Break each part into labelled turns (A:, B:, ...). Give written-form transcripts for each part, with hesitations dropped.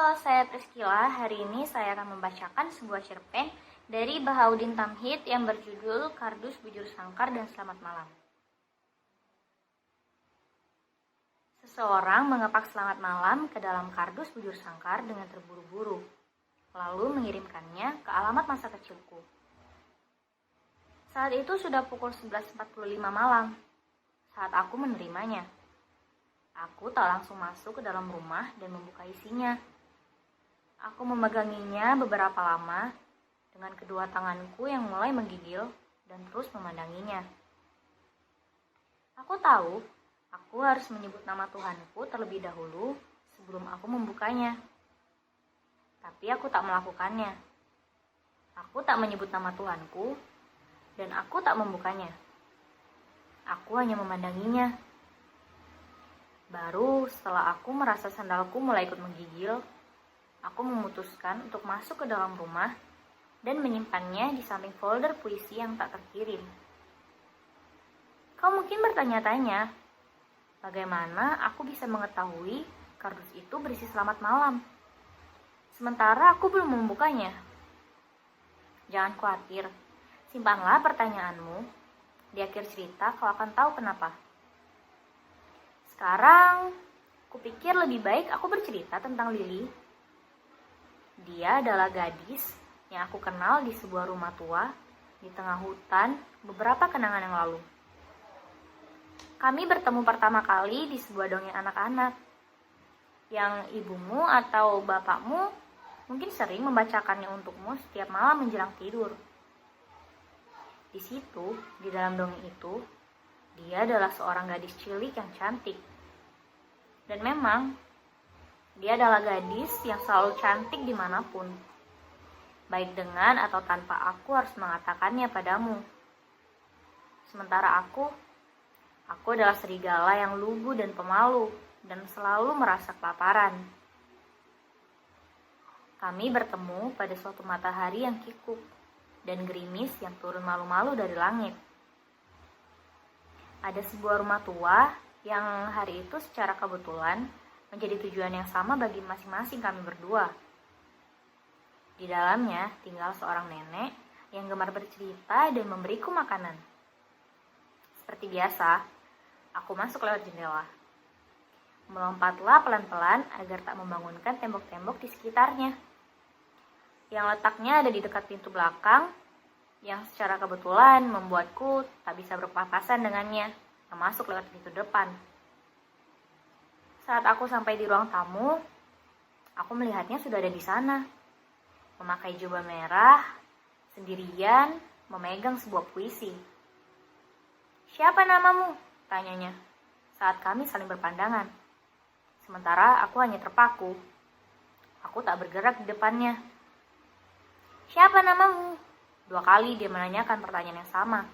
A: Halo, saya Priscila. Hari ini saya akan membacakan sebuah cerpen dari Bahaudin Tamhid yang berjudul Kardus Bujur Sangkar dan Selamat Malam. Seseorang mengepak selamat malam ke dalam kardus bujur sangkar dengan terburu-buru, lalu mengirimkannya ke alamat masa kecilku. Saat itu sudah pukul 11.45 malam saat aku menerimanya. Aku tak langsung masuk ke dalam rumah dan membuka isinya. Aku memeganginya beberapa lama dengan kedua tanganku yang mulai menggigil dan terus memandanginya. Aku tahu aku harus menyebut nama Tuhanku terlebih dahulu sebelum aku membukanya. Tapi aku tak melakukannya. Aku tak menyebut nama Tuhanku dan aku tak membukanya. Aku hanya memandanginya. Baru setelah aku merasa sandalku mulai ikut menggigil, aku memutuskan untuk masuk ke dalam rumah dan menyimpannya di samping folder puisi yang tak terkirim. Kau mungkin bertanya-tanya, bagaimana aku bisa mengetahui kardus itu berisi selamat malam, sementara aku belum membukanya? Jangan khawatir, simpanlah pertanyaanmu. Di akhir cerita kau akan tahu kenapa. Sekarang, kupikir lebih baik aku bercerita tentang Lily. Dia adalah gadis yang aku kenal di sebuah rumah tua di tengah hutan beberapa kenangan yang lalu. Kami bertemu pertama kali di sebuah dongeng anak-anak yang ibumu atau bapakmu mungkin sering membacakannya untukmu setiap malam menjelang tidur. Di situ, di dalam dongeng itu, dia adalah seorang gadis cilik yang cantik. Dan memang, dia adalah gadis yang selalu cantik dimanapun. Baik dengan atau tanpa aku harus mengatakannya padamu. Sementara aku adalah serigala yang lugu dan pemalu dan selalu merasa kelaparan. Kami bertemu pada suatu matahari yang kikuk dan gerimis yang turun malu-malu dari langit. Ada sebuah rumah tua yang hari itu secara kebetulan menjadi tujuan yang sama bagi masing-masing kami berdua. Di dalamnya tinggal seorang nenek yang gemar bercerita dan memberiku makanan. Seperti biasa, aku masuk lewat jendela. Melompatlah pelan-pelan agar tak membangunkan tembok-tembok di sekitarnya, yang letaknya ada di dekat pintu belakang, yang secara kebetulan membuatku tak bisa berpapasan dengannya yang masuk lewat pintu depan. Saat aku sampai di ruang tamu, aku melihatnya sudah ada di sana, memakai jubah merah, sendirian, memegang sebuah puisi. "Siapa namamu?" tanyanya, saat kami saling berpandangan. Sementara aku hanya terpaku. Aku tak bergerak di depannya. "Siapa namamu?" 2 kali dia menanyakan pertanyaan yang sama.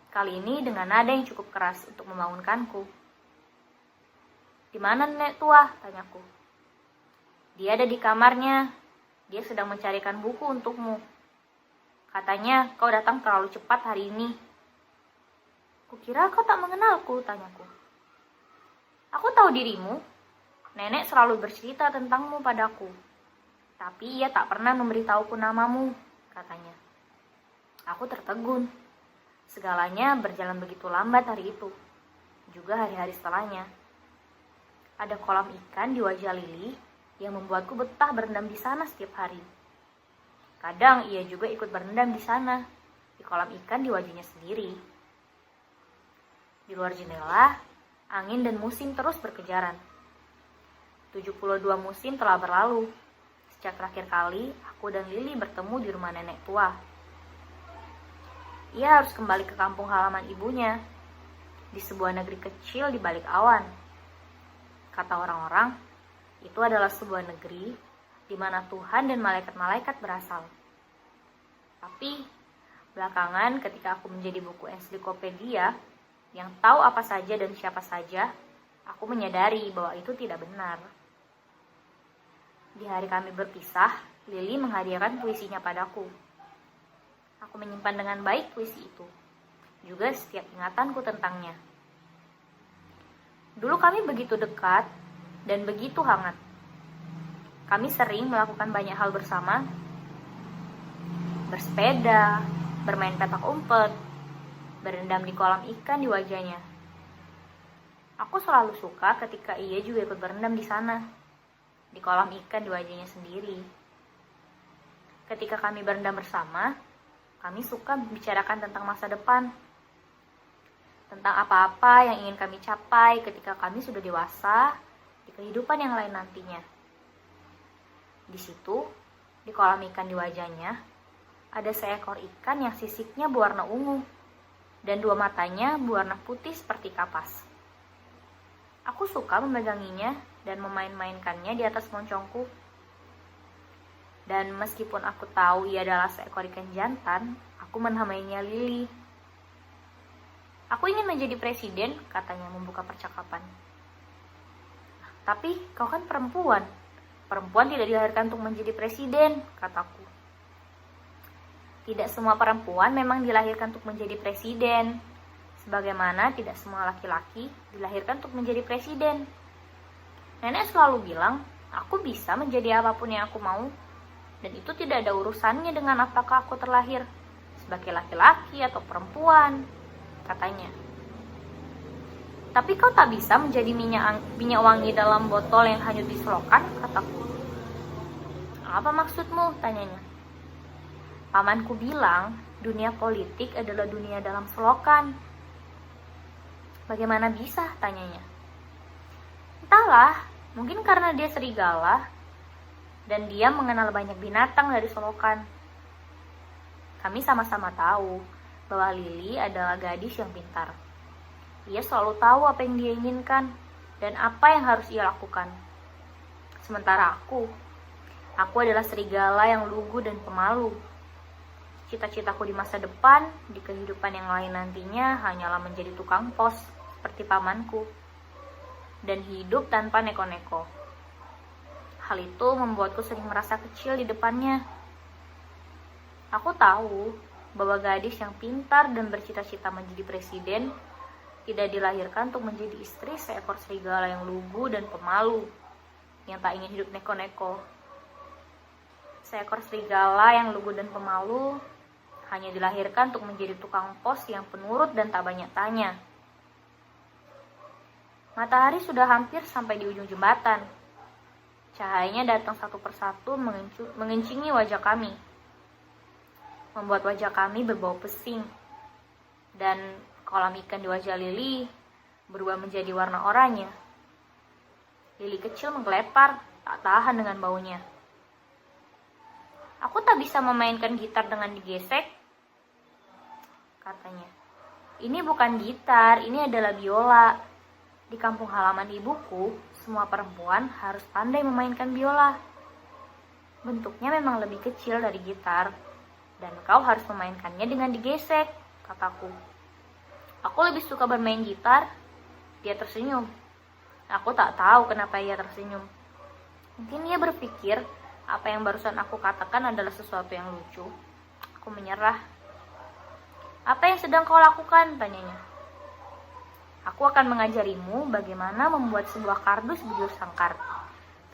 A: Kali ini dengan nada yang cukup keras untuk membangunkanku. "Di mana nenek tua?" tanyaku. "Dia ada di kamarnya. Dia sedang mencarikan buku untukmu. Katanya kau datang terlalu cepat hari ini." "Kukira kau tak mengenalku," tanyaku. "Aku tahu dirimu. Nenek selalu bercerita tentangmu padaku. Tapi ia tak pernah memberitahuku namamu," katanya. Aku tertegun. Segalanya berjalan begitu lambat hari itu, juga hari-hari setelahnya. Ada kolam ikan di wajah Lily yang membuatku betah berendam di sana setiap hari. Kadang ia juga ikut berendam di sana, di kolam ikan di wajahnya sendiri. Di luar jendela, angin dan musim terus berkejaran. 72 musim telah berlalu sejak terakhir kali aku dan Lily bertemu di rumah nenek tua. Ia harus kembali ke kampung halaman ibunya, di sebuah negeri kecil di balik awan. Kata orang-orang, itu adalah sebuah negeri di mana Tuhan dan malaikat-malaikat berasal. Tapi, belakangan ketika aku menjadi buku ensiklopedia yang tahu apa saja dan siapa saja, aku menyadari bahwa itu tidak benar. Di hari kami berpisah, Lily menghadiahkan puisinya padaku. Aku menyimpan dengan baik puisi itu, juga setiap ingatanku tentangnya. Dulu kami begitu dekat, dan begitu hangat. Kami sering melakukan banyak hal bersama, bersepeda, bermain petak umpet, berendam di kolam ikan di wajahnya. Aku selalu suka ketika ia juga ikut berendam di sana, di kolam ikan di wajahnya sendiri. Ketika kami berendam bersama, kami suka membicarakan tentang masa depan, tentang apa-apa yang ingin kami capai ketika kami sudah dewasa di kehidupan yang lain nantinya. Di situ, di kolam ikan di wajahnya, ada seekor ikan yang sisiknya berwarna ungu dan dua matanya berwarna putih seperti kapas. Aku suka memeganginya dan memain-mainkannya di atas moncongku. Dan meskipun aku tahu ia adalah seekor ikan jantan, aku menamainya Lily. Aku ingin menjadi presiden, katanya membuka percakapan. Tapi kau kan perempuan. Perempuan tidak dilahirkan untuk menjadi presiden, kataku. Tidak semua perempuan memang dilahirkan untuk menjadi presiden. Sebagaimana tidak semua laki-laki dilahirkan untuk menjadi presiden. Nenek selalu bilang, aku bisa menjadi apapun yang aku mau. Dan itu tidak ada urusannya dengan apakah aku terlahir sebagai laki-laki atau perempuan, katanya. Tapi kau tak bisa menjadi minyak wangi dalam botol yang hanyut di selokan, kataku. Apa maksudmu? Tanyanya. Pamanku bilang, dunia politik adalah dunia dalam selokan. Bagaimana bisa? Tanyanya. Entahlah, mungkin karena dia serigala dan dia mengenal banyak binatang dari selokan. Kami sama-sama tahu bahwa Lily adalah gadis yang pintar. Ia selalu tahu apa yang dia inginkan dan apa yang harus ia lakukan. Sementara aku adalah serigala yang lugu dan pemalu. Cita-citaku di masa depan, di kehidupan yang lain nantinya hanyalah menjadi tukang pos seperti pamanku dan hidup tanpa neko-neko. Hal itu membuatku sering merasa kecil di depannya. Aku tahu bahwa gadis yang pintar dan bercita-cita menjadi presiden tidak dilahirkan untuk menjadi istri seekor serigala yang lugu dan pemalu, yang tak ingin hidup neko-neko. Seekor serigala yang lugu dan pemalu hanya dilahirkan untuk menjadi tukang pos yang penurut dan tak banyak tanya. Matahari sudah hampir sampai di ujung jembatan. Cahayanya datang satu persatu mengencingi wajah kami, membuat wajah kami berbau pesing, dan kolam ikan di wajah Lily berubah menjadi warna oranye. Lily kecil menggelepar, tak tahan dengan baunya. Aku tak bisa memainkan gitar dengan digesek, katanya. Ini bukan gitar, ini adalah biola. Di kampung halaman ibuku, semua perempuan harus pandai memainkan biola. Bentuknya memang lebih kecil dari gitar, dan kau harus memainkannya dengan digesek, kataku. Aku lebih suka bermain gitar. Dia tersenyum. Aku tak tahu kenapa ia tersenyum. Mungkin ia berpikir apa yang barusan aku katakan adalah sesuatu yang lucu. Aku menyerah. Apa yang sedang kau lakukan? Tanyanya. Aku akan mengajarimu bagaimana membuat sebuah kardus bujur sangkar,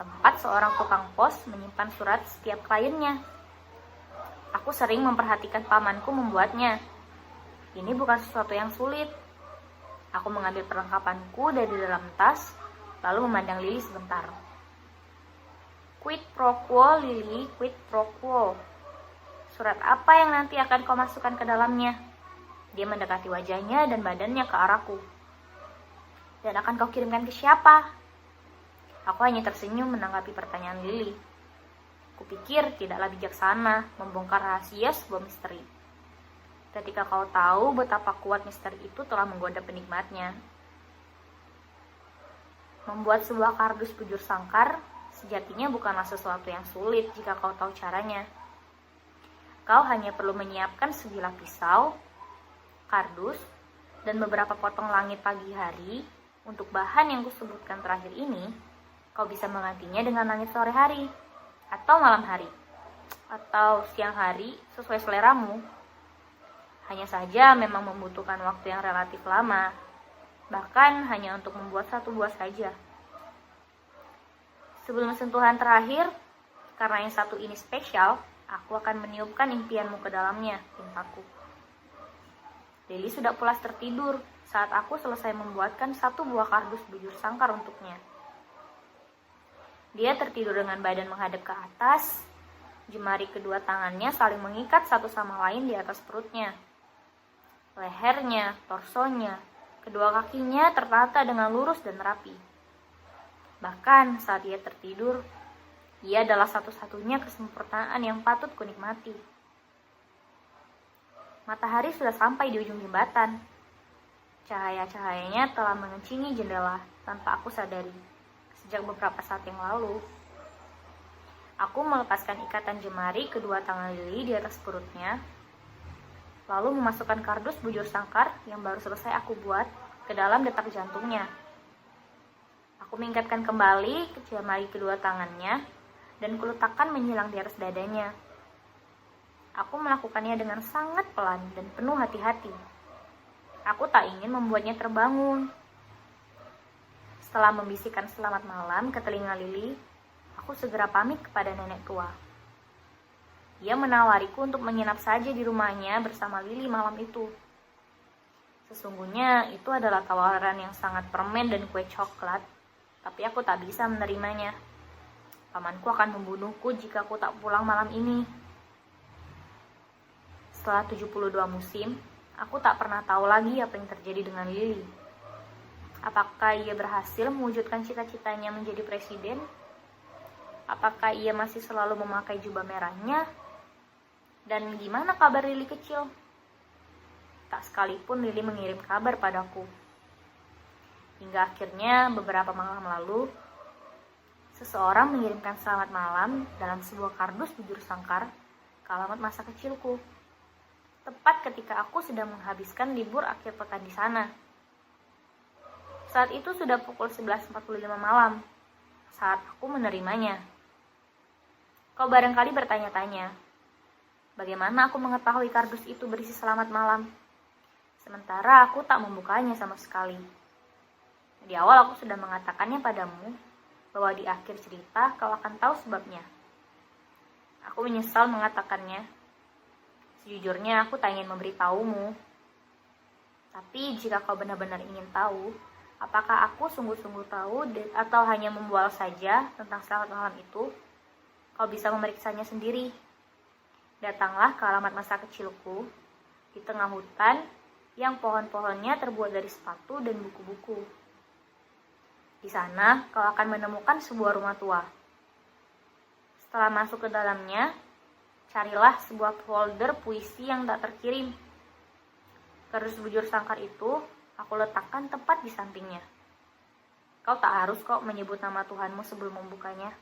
A: tempat seorang tukang pos menyimpan surat setiap kliennya. Aku sering memperhatikan pamanku membuatnya. Ini bukan sesuatu yang sulit. Aku mengambil perlengkapanku dari dalam tas, lalu memandang Lily sebentar. Quid pro quo, Lily, quid pro quo. Surat apa yang nanti akan kau masukkan ke dalamnya? Dia mendekati wajahnya dan badannya ke arahku. Dan akan kau kirimkan ke siapa? Aku hanya tersenyum menanggapi pertanyaan Lily. Kupikir tidaklah bijaksana membongkar rahasia sebuah misteri. Ketika kau tahu betapa kuat misteri itu telah menggoda penikmatnya. Membuat sebuah kardus bujur sangkar sejatinya bukanlah sesuatu yang sulit jika kau tahu caranya. Kau hanya perlu menyiapkan sebilah pisau, kardus, dan beberapa potong langit pagi hari. Untuk bahan yang kusebutkan terakhir ini, kau bisa menggantinya dengan langit sore hari, atau malam hari, atau siang hari sesuai seleramu. Hanya saja memang membutuhkan waktu yang relatif lama, bahkan hanya untuk membuat satu buah saja. Sebelum sentuhan terakhir, karena yang satu ini spesial, aku akan meniupkan impianmu ke dalamnya, pintaku. Lili sudah pulas tertidur saat aku selesai membuatkan satu buah kardus bujur sangkar untuknya. Dia tertidur dengan badan menghadap ke atas, jemari kedua tangannya saling mengikat satu sama lain di atas perutnya. Lehernya, torsonya, kedua kakinya tertata dengan lurus dan rapi. Bahkan saat ia tertidur, ia adalah satu-satunya kesempurnaan yang patut kunikmati. Matahari sudah sampai di ujung jembatan. Cahaya-cahayanya telah mengencingi jendela tanpa aku sadari sejak beberapa saat yang lalu. Aku melepaskan ikatan jemari kedua tangan Lili di atas perutnya, lalu memasukkan kardus bujur sangkar yang baru selesai aku buat ke dalam detak jantungnya. Aku mengingatkan kembali ke jemari kedua tangannya dan kuletakkan menyilang di atas dadanya. Aku melakukannya dengan sangat pelan dan penuh hati-hati. Aku tak ingin membuatnya terbangun. Setelah membisikkan selamat malam ke telinga Lili, aku segera pamit kepada nenek tua. Ia menawariku untuk menginap saja di rumahnya bersama Lili malam itu. Sesungguhnya itu adalah tawaran yang sangat permen dan kue coklat, tapi aku tak bisa menerimanya. Pamanku akan membunuhku jika aku tak pulang malam ini. Setelah 72 musim, aku tak pernah tahu lagi apa yang terjadi dengan Lili. Apakah ia berhasil mewujudkan cita-citanya menjadi presiden? Apakah ia masih selalu memakai jubah merahnya? Dan gimana kabar Lili kecil? Tak sekalipun Lili mengirim kabar padaku. Hingga akhirnya beberapa malam lalu, seseorang mengirimkan selamat malam dalam sebuah kardus bujur sangkar ke alamat masa kecilku. Tepat ketika aku sedang menghabiskan libur akhir pekan di sana. Saat itu sudah pukul 11.45 malam saat aku menerimanya. Kau barangkali bertanya-tanya, bagaimana aku mengetahui kardus itu berisi selamat malam? Sementara aku tak membukanya sama sekali. Di awal aku sudah mengatakannya padamu, bahwa di akhir cerita kau akan tahu sebabnya. Aku menyesal mengatakannya. Sejujurnya aku tak ingin memberitahumu. Tapi jika kau benar-benar ingin tahu, apakah aku sungguh-sungguh tahu atau hanya membual saja tentang selamat malam itu, kau bisa memeriksanya sendiri. Datanglah ke alamat masa kecilku, di tengah hutan yang pohon-pohonnya terbuat dari sepatu dan buku-buku. Di sana kau akan menemukan sebuah rumah tua. Setelah masuk ke dalamnya, carilah sebuah folder puisi yang tak terkirim. Kardus bujur sangkar itu aku letakkan tepat di sampingnya. Kau tak harus kok menyebut nama Tuhanmu sebelum membukanya.